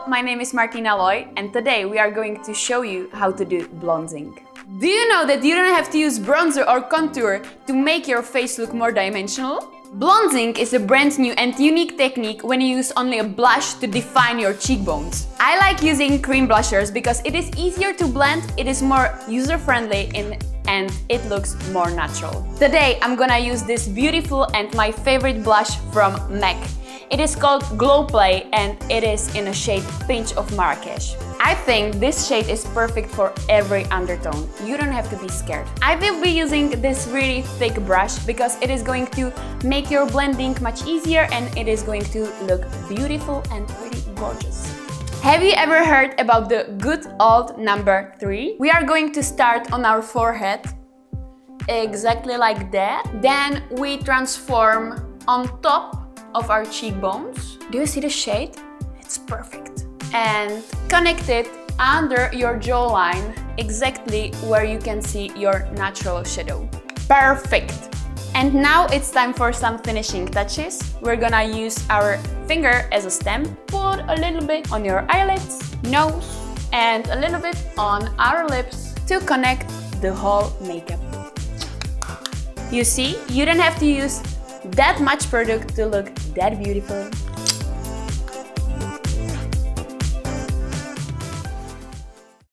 my name is Martina Loy and today we are going to show you how to do blonzing. Do you know that you don't have to use bronzer or contour to make your face look more dimensional? Blonzing is a brand new and unique technique when you use only a blush to define your cheekbones. I like using cream blushers because it is easier to blend, it is more user-friendly and it looks more natural. Today I'm gonna use this beautiful and my favorite blush from MAC. It is called Glow Play and it is in a shade Pinch of Marrakesh. I think this shade is perfect for every undertone. You don't have to be scared. I will be using this really thick brush because it is going to make your blending much easier and it is going to look beautiful and pretty gorgeous. Have you ever heard about the good old number 3? We are going to start on our forehead, exactly like that. Then we transform on top of our cheekbones. Do you see the shade? It's perfect. And connect it under your jawline, exactly where you can see your natural shadow. Perfect! And now it's time for some finishing touches. We're gonna use our finger as a stem. Put a little bit on your eyelids, nose, and a little bit on our lips to connect the whole makeup. You see, you don't have to use that much product to look that beautiful.